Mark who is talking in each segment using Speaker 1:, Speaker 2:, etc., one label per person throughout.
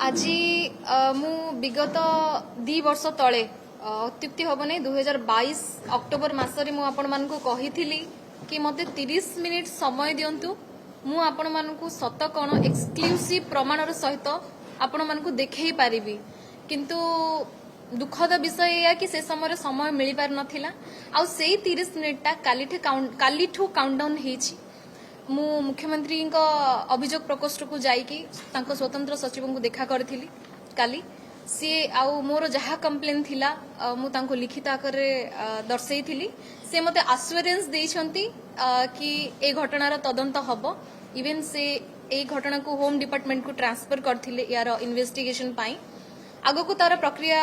Speaker 1: आज मु विगत 2 वर्ष तले अत्युक्ति हम नहीं 2022 अक्टोबर मसरे मुझे कि मते 30 मिनिट समय दिंतु मु आपण मानकु सत कौन एक्सक्लूसिव प्रमाणर सहित आपण मानकु देखै पारिबी किंतु दुखद विषय या कि से समय मिल पार नथिला आ सेई 30 मिनिटा कालीठू काउंटडाउन हेछि मु मुख्यमंत्री अभियोग प्रकोष्ठ को जाइकी स्वतंत्र सचिव को देखा करी काली सी आउ मोर जहाँ कंप्लेन थिला मु तांको लिखित आकार दर्शई थी से मते आश्योरेंस देइछंती कि ए घटनार तदंत हबो इवेन से ए घटना को होम डिपार्टमेंट को ट्रांसफर करथिले यार इन्वेस्टिगेशन पाई आगो को तार प्रक्रिया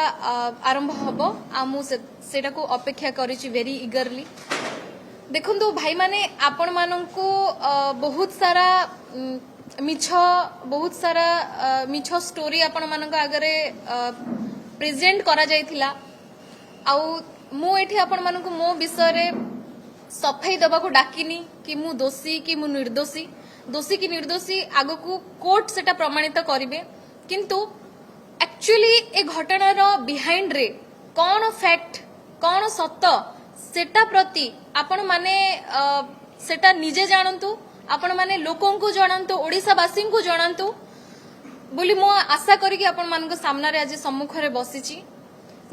Speaker 1: आरंभ हबो आ मु सेटा को अपेक्षा करिछि वेरी इगरली देखु भाई माने आपण मानंकु बहुत सारा मिछ स्टोरी आपण मानक आगरे प्रेजेंट करा जायथिला आउ मु एठी आपण मानंकु मो विषय रे सफाई दबा को डाकिनी कि मु दोषी कि मु निर्दोषी दोषी कि निर्दोषी आगो को कोर्ट सेटा प्रमाणित करिवे किंतु एक्चुअली ए घटनार बिहाइंड रे कौन फैक्ट कौन सत्य सेटा प्रति आपण माने सेटा निजे जानतु आपण माने लोकों को जानतु ओडिसावासी को जानतु बोली मो आशा करी कि आपण मानक सामने आज सम्मुख रे बसिची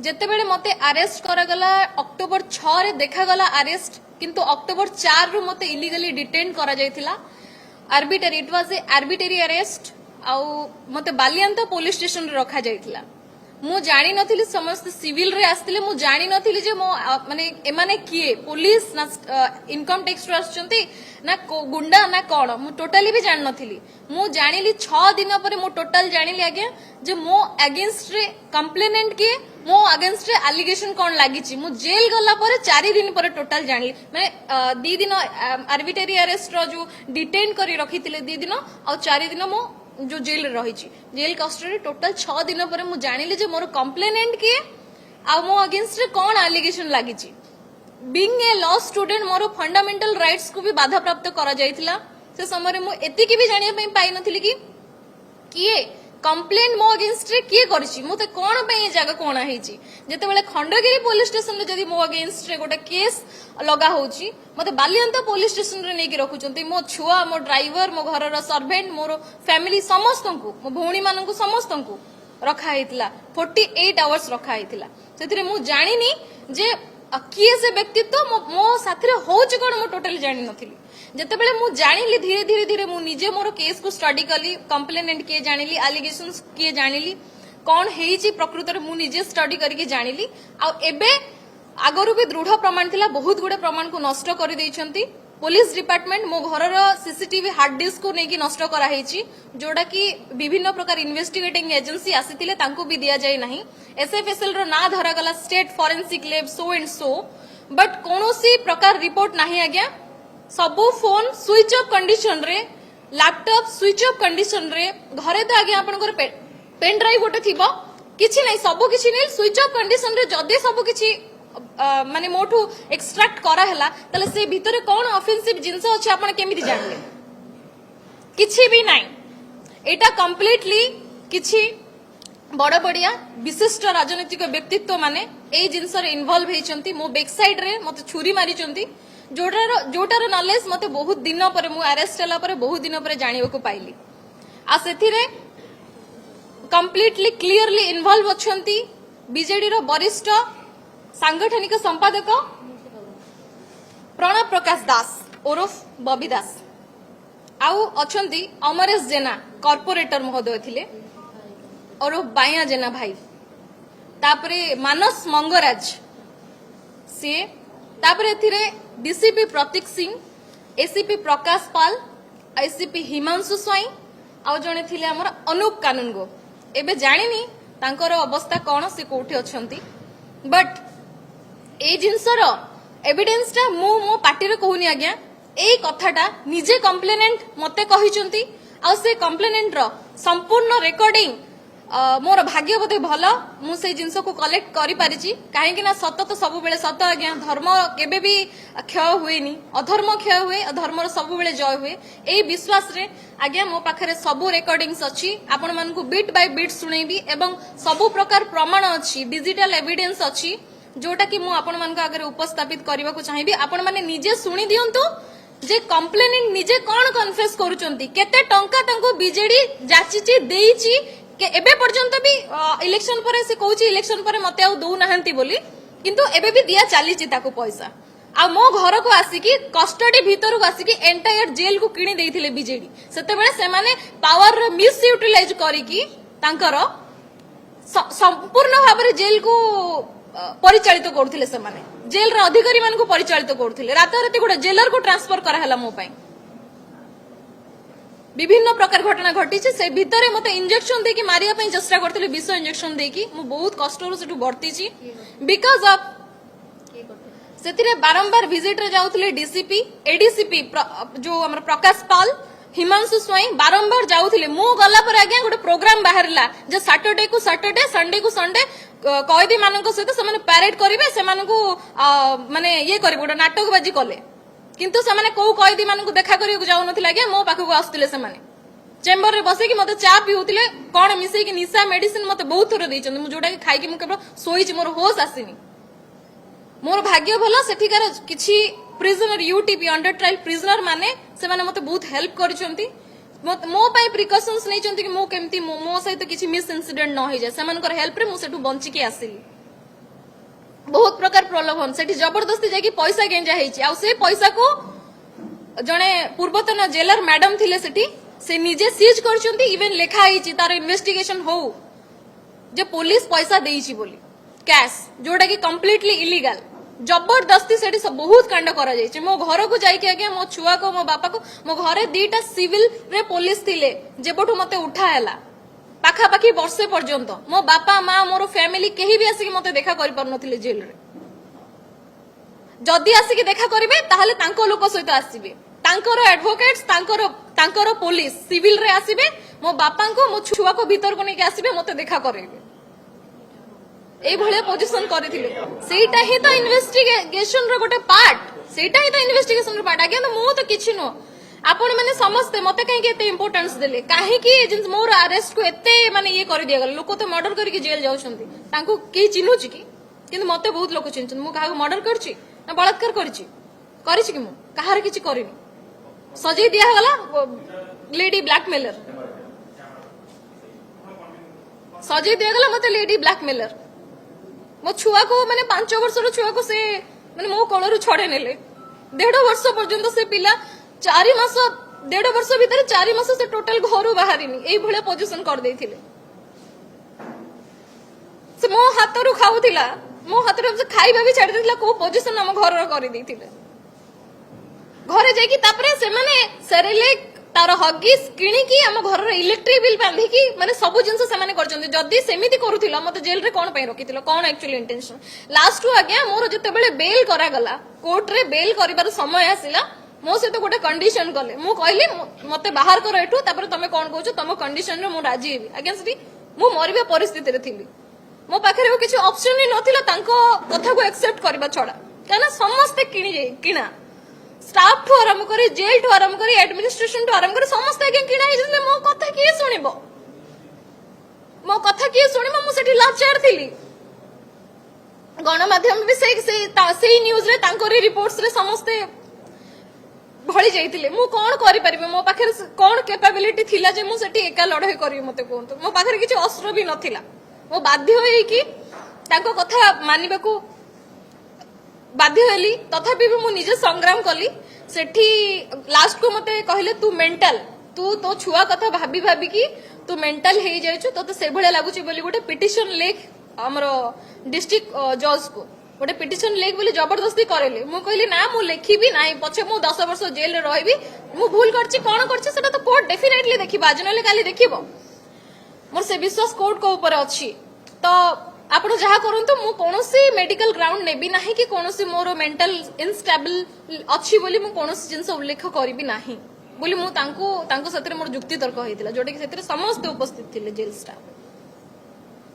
Speaker 1: जेते बेले मते अरेस्ट करागला अक्टोबर 6 रे देखा गला अरेस्ट किंतु अक्टोबर 4 रु मते इलीगली डिटेन करा जायथिला arbitrary it was a arbitrary arrest आउ मते बालियांता पुलिस स्टेशन रे रखा जायथिला मु जानी नथिली समस्त सिविल रे आस्तिले मु जानी नथिली जे मो माने एमाने किए पुलिस ना इनकम टैक्स रो आछंती ना गुंडा ना कोन मु टोटली भी जान नथिली मु जानिली 6 दिन पर मु टोटल जानिली आगे जे मो अगेंस्ट रे कंप्लेनेंट किए मो अगेंस्ट रे एलिगेशन कोन लागिची मु जेल गला पर 4 दिन पर टोटल जानिली माने 2 दिन आर्बिटरी अरेस्ट रो जो डिटेन करी रखिथिले 2 दिन आ 4 दिन मो जो जेल रही जेल कस्टडी टोटल 6 दिन पर मु जानिली जे मोर कंप्लेनेंट किए आ मो अगेंस्ट रे कोन एलिगेशन लागिची बीइंग ए लॉ स्टूडेंट मोर फंडामेंटल राइट्स को भी बाधा प्राप्त करा जायथिला से समय मु एतिकी भी जानिया पई पाई नथिली कि किए कंप्लेन मो अगेंस्ट रे किए करछि मते कोन पई ए जगह कोन हेछि जते बेले खंडगिरी पुलिस स्टेशन रे जदी मो अगेंस्ट रे गोटे केस लगा होछि मते बालियांता पुलिस स्टेशन रे नेकी रखुचंती मो छुआ मो ड्राइवर मो घर रो सर्वेंट मोर फैमिली समस्त को मो भौणी मानन को समस्त को रखा हेतिला 48 आवर्स रखा हेतिला सेथिरे मु जानिनी जे किए से व्यक्तित्व मो साथरे होछि कोन मो टोटली जानि नथिली जेते बेले मु जानिली धीरे धीरे धीरे मु निजे मोर केस को स्टडी कली कंप्लेनेंट किए जानिली एलिगेशंस किए जानिली कोन हेछि प्रकृत रे मु निजे स्टडी करके जानिली आ एबे आगरु भी दृढ़ प्रमाण थिला बहुत गुडे प्रमाण को नष्ट कर दैछंती पुलिस डिपार्टमेंट मो घर रो सीसीटीवी हार्ड डिस्क को नेकी नष्ट करा हेछि जोडा कि विभिन्न प्रकार इन्वेस्टिगेटिंग एजेंसी आसीतिले तांको भी दिया जाय नाही एसएफएसएल रो ना धरा गला state forensic lab so and so but कोनोसी प्रकार रिपोर्ट नाही आज्ञा सबु फोन स्विच ऑफ कंडीशन रे लैपटॉप स्विच ऑफ कंडीशन रे घरे तो आज्ञा आपनकर पेन ड्राइव गोटे थिबो किछि नै सबु किछि नै स्विच ऑफ कंडीशन रे जदे सबु किछि माने मोठू एक्सट्रैक्ट करा हला तले से भीतर कोन ऑफेंसिव जिंस अछि आपण केमिति जानले किछि भी नै एटा कंप्लीटली किछि बड़ बड़िया विशिष्ट राजनीतिक व्यक्तित्व माने ए जिंस रे इन्वॉल्व हेचंती मो बैक साइड रे मते छुरी मारिचंती जोटार नॉलेज मते बहुत दिन पर मु अरेस्ट हला पर बहुत दिन पर जानिबा को पाइली आ सेथिरे कंप्लीटली क्लियरली इन्वॉल्व अछंती बीजेडी रो वरिष्ठ सांगठनिक संपादक प्रणव प्रकाश दास ओरफ बबी दास आउ अछंती अमरेश जेना कॉर्पोरेटर महोदय थिले ओरफ बाया जेना भाई तापरे मानस मंगराज से तापरे थिरे डीसीपी प्रतीक सिंह एसीपी प्रकाश पाल आईसीपी हिमांशु स्वाई आउ जणे थिले हमर अनूप कानूनगो एबे जानिनी तांकर अवस्था कोन से कोठी अछंती बट ए जिनसर एविडेंस टा मो पार्टी रे कहूनी आज्ञा ए कथाटा निजे कंप्लेनेंट मते कहिचंती आ से कंप्लेनेंट रो संपूर्ण रिकॉर्डिंग मोर भाग्य बोधे भल मुझे जिनस को कलेक्ट करी कहीं सत तो सब बेले सत आज्ञा धर्म केबे भी क्षय हुए अधर्म क्षय हुए धर्म सब बेले जय हुए यही विश्वास रे आज्ञा मो पाखरे सबू रेकर्डिंग्स अच्छी आपण मानकु बीट बाय बीट सुनेबी एवं सबू प्रकार प्रमाण अच्छी डिजिटल एविडेंस अच्छी जोटा कि मु आपण मानक आगे उपस्थापित करने को चाहिए आपण माने निजे सुनी दियंतु जे कंप्लेनेंट निजे कौन कन्फेस करूचंती केते टंका तांको बीजेडी जाचिची देईची के एबे पर्यंत भी इलेक्शन पर से कहूची इलेक्शन पर मते आ दउ नाहंती बोली किंतु एबे भी दिया चलीची ताको पैसा आ मो घर को आसिकी कस्टडी भीतर को आसिकी एंटायर जेल को किणी देइथिले बीजेडी सेते बेले से माने पावर मिस यूटिलाइज करिकी तांकर संपूर्ण भाबरे जेल को परिचालित करथिले से माने जेल रा अधिकारी मान को परिचालित करथिले रात राती गोटे जेलर को ट्रांसफर करा हला मो पई विभिन्न प्रकार घटना घटी से भितर मते इंजेक्शन देकी मारिया पई चेष्टा करथिले विष इंजेक्शन देकी मु बहुत कष्ट रो सेटु बर्ती छी बिकॉज ऑफ सेतिरे बारंबार विजिट रे जाउथिले डीसीपी एडीसीपी जो हमर प्रकाश पाल हिमांशु स्वयं बारंबार जाउथिले मु गला पर आज्ञा गोटे प्रोग्राम बाहरला जे सैटरडे को सैटरडे संडे को संडे कैदी मानक सहित से माने पैरेड करिवे से मानकु माने ये करिवे गोटे नाटकबाजी कले किंतु से माने को कैदी मानकु देखा करियो जाउ नथिला आज्ञा मो पाखु आस्तले से माने चेंबर रे बसे कि मते चा पिउतिले कोन मिसै कि निशा मेडिसिन मते बहुत थोर दैछन मु जोडा कि खाइ कि मु केवल सोइच मोर होश आसीनी मोर भाग्य भलो सेठिकार किछि prisoner UTP under trial prisoner माने से माने मते बहुत हेल्प करिसंती मो पाई प्रिकॉशंस नै चंती कि मो केमती मो सहित किछि मिस इंसिडेंट न होई जाय सेमानकर हेल्प रे मु सेठु बंची के आसिली बहुत प्रकार प्रलोभन सेठी जबरदस्ती जाकी पैसा गेंजा हेछि आ से पैसा को जणे पूर्वतन जेलर मैडम थिले सेठी से निजे सीज करचंती इवन लेखा हेछि तार इन्वेस्टिगेशन हो जे पुलिस पैसा देइछि बोली कैश जोडा कि कंप्लीटली इलीगल जबरदस्ती सेठी सब बहुत कांड करा जाइछे मो घर को जाई के आगे मो छुआ को मो बापा को मो घरे दीटा सिविल रे पुलिस थिले जेबठु मते उठा हैला पाखा पाखी वर्षे पर्यंत मो बापा माँ मोर फैमिली केही भी आसिक मते देखा करि पर नथिले जेल रे जदी आसिक देखा करिवे ताहले तांको लोक सहित आसीबे तांकर एडवोकेट्स तांकर पुलिस सिविल रे आसीबे मो बापा को मो छुआ को भीतर को नेके आसीबे मते देखा करेबे ए भले पोजीशन करथिले सेटा ही तो इन्वेस्टिगेशन रो गोटे पार्ट सेटा ही तो इन्वेस्टिगेशन रो पार्ट आगे मु तो किछि नो आपण माने समस्ते मते काहे के एते इंपोर्टेंस देले काहे कि जिन मोर अरेस्ट को एते माने ये कर दिया गला लोक तो मर्डर करके जेल जाउछंती तांको के चिन्हु छि कि किंतु मते बहुत लोक चिन्हछन मु काहा मर्डर करछि ना बलात्कार करछि कि मु काहार किछि करिनि सजै दिया गला लेडी ब्लैकमेलर सजै दिया गला मते लेडी ब्लैकमेलर मो छुआ को माने 5 वर्ष रो छुआ को से माने मो कोलरु छडे नेले 1.5 वर्ष पर्यंत से पिला 4 मास 1.5 वर्ष भीतर 4 मास से टोटल घरु बाहरिनी एई भले पोजीशन कर देथिले से मो हातरु खाउथिला मो हातरु से खाइबा भी छाडी देथिला को पोजीशन हम घर रो करि देथिले घरे जाई कि तापरे से माने सेरेलेक तार हगिस किणी की हम घर रो इलेक्ट्रिक बिल बांधी की माने सब जिंस से माने करचंती जदी सेमिति करूथिला मते जेल रे कोन पई रखिथिला कोन एक्चुअली इंटेंशन लास्ट टू आज्ञा मोर जते बेले बेल करा गला कोर्ट रे बेल करिबार समय आसिला मो से तो गोटे कंडीशन कले मु कहली मते बाहर कर एठू तापर तमे कोन कहू तम कंडीशन रे मु राजी हेबी आज्ञा सेठी मु मरिबा परिस्थिति रे थिली मो पाखरे किछि ऑप्शन ही नथिला तांको कथा को एक्सेप्ट करबा छडा काना समस्त किणा स्टाफ ठू आरंभ करी जेल ठू आरंभ करी एडमिनिस्ट्रेशन ठू आरंभ करी समस्त आगे किणा हे मो कथा किए सुनिबो मो कथा किए सुनिबो मु सेठी लाचार थिली गणमाध्यम भी से न्यूज रे तांकोरी रिपोर्ट्स रे समस्त भଳି जाइतिले मु कोन करि परिबे मो पाखरे कोन कैपेबिलिटी थिला जे मु सेठी एका लढाई करी मते कोंतो मो पाखरे किछि अस्त्र भी नथिला मो बाध्य होई कि तांको कथा मानिबाकू बाध्य हेली तथापि भी मु निजे संग्राम कली सेठी लास्ट को मते कहले तू मेंटल तू तो छुआ कथा भाबी भाबी कि तू मेंटल हे जाइछु तो से भळे लागुची बोली गोटे पिटिशन लेख हमरो डिस्ट्रिक्ट जज को गोटे पिटिशन लेख बोली जबरदस्ती करेले मु कहली ना मु लेखिबी नाही पछे मु 10 वर्ष जेल रे रहबी मु भूल करछि कोन करछि सेटा तो कोर्ट डेफिनेटली देखिबो आज नले काली देखिबो मोर से विश्वास कोर्ट को ऊपर अछि तो आपण जहा करंतु मु कोनोसी मेडिकल ग्राउंड नेबी नाही कि कोनोसी मोर मेंटल इनस्टेबल अछि बोली मु कोनोसी जिंस उल्लेख करबी नाही बोली मु तांको सतरे मोर जुक्ति तर्क हेतिला जोटे कि सतरे समस्त उपस्थित थिले जेल स्टाफ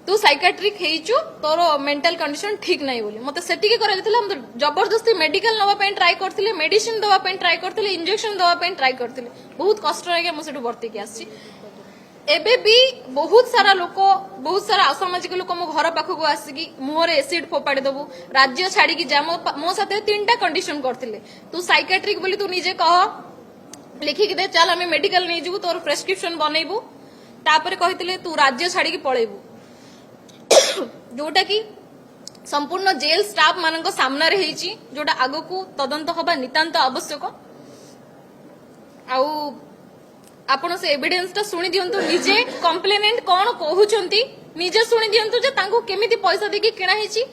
Speaker 1: तू साइकाट्रिक हेइचु तोर मेंटल कंडीशन ठीक नहीं बोली मते सेटिके करा जतिला हम जबरदस्ती मेडिकल नवा पे ट्राई करथिले मेडिसिन दवा पे ट्राई करथिले इंजेक्शन दवा पे ट्राई करथिले बहुत कष्ट रे हम सेटु भर्ती के आसी एबे भी बहुत सारा लोक बहुत सारा असामाजिक लोक मो घर पाखक आसिकी मुहरे एसिड फोपाड़ी दबु राज्य छाड़ी की जा मो साथे तीनटा कंडीशन करथिले तू साइकाट्रिक बोली तू निजे कह लिखिक दे चल आम मेडिकल नहीं जीवु तोर प्रेस्क्रिप्शन बनैबू तापर कहितले तू राज्य छाड़ी की पळैबू जोटा कि संपूर्ण जेल स्टाफ मानक सामना रे हेची जोटा आगो को तदंत हबा नितांत आवश्यक आउ आपण से एविडेंस ता सुनि दियंतु निजे कंप्लेनेंट कोन कहउचंती निजे सुनि दियंतु जे तांको केमिति पैसा देकी किना हेची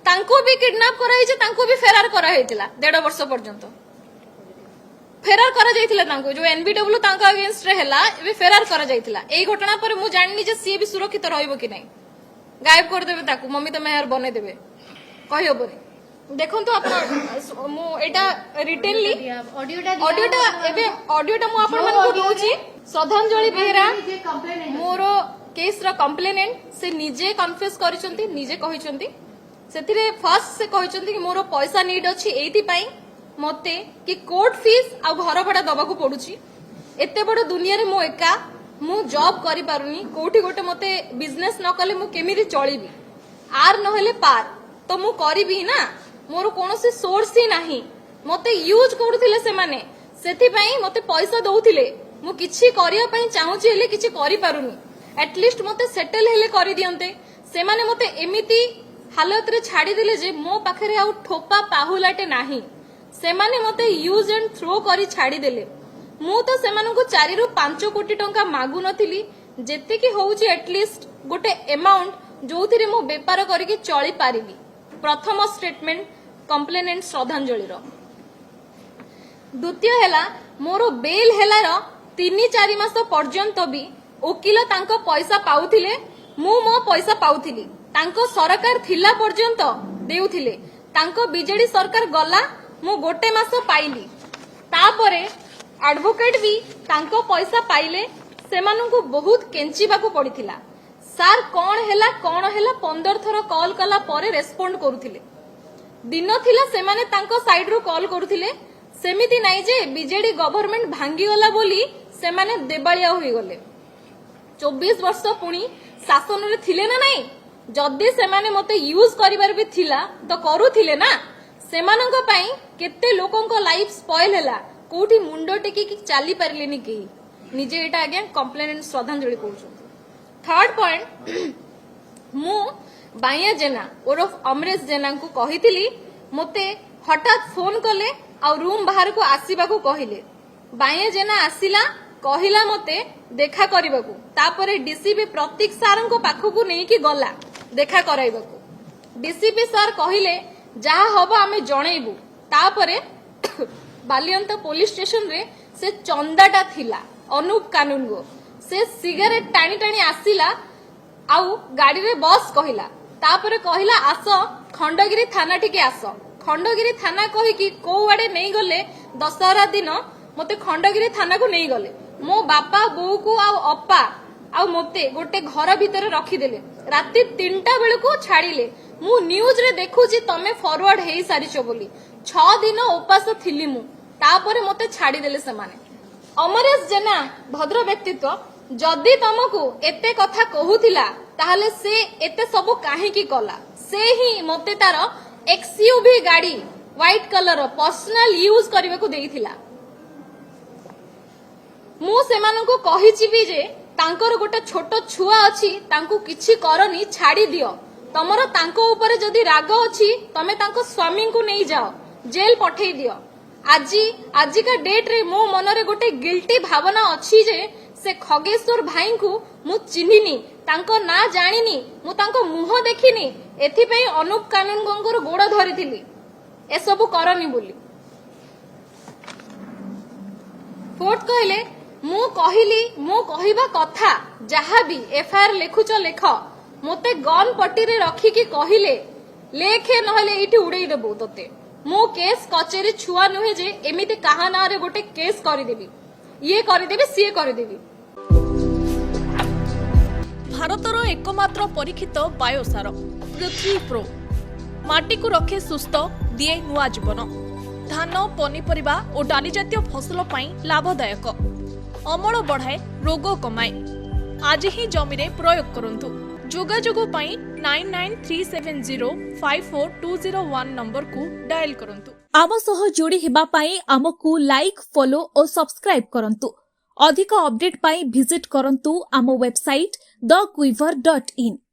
Speaker 1: तांको भी किडनैप करा हेची तांको भी फेरार करा हेतिला 1.5 वर्ष पर्यंत फेरार करा जाइथिला तांको जो एनबीडब्ल्यू तांको अगेंस्ट रे हला एबे फेरार करा जाइथिला एई घटना पर मु जाननी जे सी भी सुरक्षित रहइबो कि नै गायब कर देबे ताकू मम्मी तो मेहर बने देबे कहि होबनी देखन तो आपण मु एटा रिटेनली ऑडियोटा एबे ऑडियोटा मु आपण मन को दोची श्रद्धांजलि बेहरा मोरो केस रा कंप्लेनेंट से निजे कन्फेस करिसंती निजे कहिसंती सेथिरे फर्स्ट से कहिसंती कि मोरो पैसा नीड अछि एथि पई मते कि कोर्ट फीस आ घर भड़ा दबाकू पडुची एते बड़ दुनिया रे मो एका मु जॉब करि पारुनी कोठी गोटे मते बिजनेस न कले मु केमिति चळीबी आर नहेले पार तो मु करिबी ना मोर कोनोसी सोर्स ही नाही मते यूज करूथिले से माने सेथि पई मते पैसा दउथिले मु किछि करिया पई चाहूची हेले किछि करि पारुनी एटलीस्ट मते सेटल हेले करि दियंते से माने मते एमिति हालत रे छाडी दिले जे मो पाखरे आ ठोपा पाहुलाटे नाही से माने मते यूज एंड थ्रो करी छाडी देले मु तो सेमानन को 4 रु 5 कोटी टंका मागु नथिली जेते कि होउची एटलीस्ट गोटे अमाउंट जोथिरे मु व्यापार करिके चली पारिबी प्रथम स्टेटमेंट कंप्लेनेंट श्रद्धांजलि रो द्वितीय हेला मोरो बेल हेलार 3-4 मास पर्यंत भी वकील तांको पैसा पाउथिले मु मो पैसा पाउथिली तांको सरकार थिला पर्यंत देउथिले तांको बीजेडी सरकार गला मु गोटे मास पाइली तापरे एडवोकेट भी तांको पैसा पाइले सेमानंकु बहुत केंचिबाकू पड़िथिला सार कोन हेला 15 थर कॉल कला परे रेस्पोंड करूथिले दिन थिला सेमाने तांको साइड रो कॉल करूथिले सेमिति नाही जे बीजेडी गवर्नमेंट भांगी गला बोली सेमाने देबालिया होई गले 24 वर्ष पुणी शासन रे थिले ना नाही जदी सेमाने मते यूज करिबार भी थिला तो करूथिले ना सेमानंको पई केते लोकंको लाइफ स्पॉइल हेला कोठी मुंडो टेकी कि चाली पारलेनी के निजे एटा अगेन कंप्लेनेंट श्रद्धांजलि कहउछु थर्ड पॉइंट मु बाया जेना ओरफ अमरेश जेना को कहितली मते हठात फोन कले आ रूम बाहर को आसीबा को कहिले बाया जेना आसीला कहिला मते देखा करबाकू तापरे डीसीपी प्रतीक सार को पाखो को नेकी गला देखा कराइबाकू डीसीपी सर कहिले जहा हबो आमे जणैबू तापरे बालियंत पुलिस स्टेशन रे से चंदाटा थिला अनूप कानून गो से सिगरेट टाणी टाणी आसीला आउ गाड़ी रे बस कहिला तापरे कहिला आस खंडगिरी थाना टिके आस खंडगिरी थाना कहि कि को आडे नहीं गले दशहरा दिन मते खंडगिरी थाना को नहीं गले मो बापा बो को आ अप्पा आ मते गोटे घर भीतर रखी देले राती 3टा बेल को छाड़िले मु न्यूज रे देखुची तमे फॉरवर्ड हेई सारिचो बोली 6 दिन उपास थिली मु तापरे मते छाड़ी देले समाने अमरेश जेना भद्र व्यक्तित्व जदी तुमको एते कथा कहूथिला ताहले से एते सब काहे की कला से ही मते तार एक्सयूवी गाड़ी व्हाइट कलर पर्सनल यूज करबे को देइथिला मु सेमाननको कहिछि भी जे तांकर गोटे छोट छुआ अछि तांको किछि करनी छाड़ी दियो तमरो तांको ऊपर जदी राग अछि तमे तांको स्वामी को नहीं जाओ जेल पठेई दियो आजी का डेट रे मो मन रे गोटे गिल्टी भावना अछि जे से खगेश्वर भाई को मु चिन्हिनी तांको ना जानिनी मु तांको मुह देखिनी एथि पई अनूप कानून गंगर गोड़ धरिथिली ए सब करनी बोली फोर्थ कहले मु कहिली मो कहिबा कथा जहा भी एफआईआर लेखुच लेख मोते गन पट्टी रे रखी की कहिले लेखे नहले इठी उड़ेई देबो तते मो केस कचेरी छुआ नुहे जे एमिति कहा ना रे गोटे केस करि देबी ये करि देबी सीए करि देबी
Speaker 2: ଭାରତର एकमात्र परीक्षित बायोसार पृथ्वी प्रो माटी को रखे सुस्थ दिए नुआ जीवन धान पनीपरिबा और डाली जातीय फसल पाई लाभदायक अमल बढ़ाए रोग कमाए आज ही जमी रे प्रयोग करंतु जोगाजोग पाई 9937054201 नंबर को डायल करंतु।
Speaker 3: आम सह जोड़ी हेबा पाई आमकु लाइक फॉलो और सब्सक्राइब करंतु। अधिक अपडेट पाई विजिट करंतु आम वेबसाइट thequiver.in।